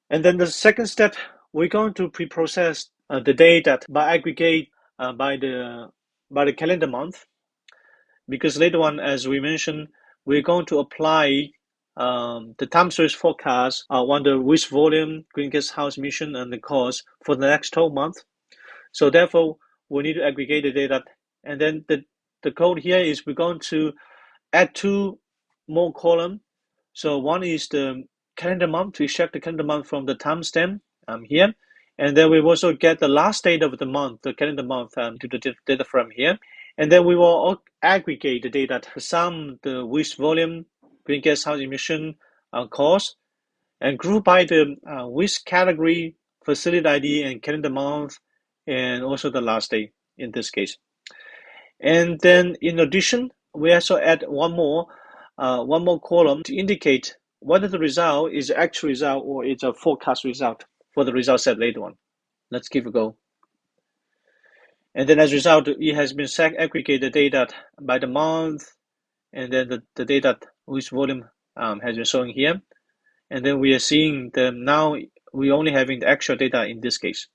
And then the second step, we're going to pre-process the data by aggregate by the calendar month, because later on, as we mentioned, we're going to apply the time series forecast on the waste volume, greenhouse gas emission, and the cost for the next 12 months. So therefore, we need to aggregate the data. And then the code here is we're going to add two more columns. So one is the calendar month to extract the calendar month from the timestamp here. And then we also get the last date of the month, the calendar month, to the data frame here. And then we will aggregate the data, sum the waste volume, greenhouse gas emission, cost, and group by the waste category, facility ID, and calendar month, and also the last day in this case. And then in addition, we also add one more column to indicate whether the result is an actual result or it's a forecast result for the result set later on. Let's give a go. And then as a result, it has been aggregated data by the month, and then the data with volume has been shown here. And then we are seeing now we only having the actual data in this case.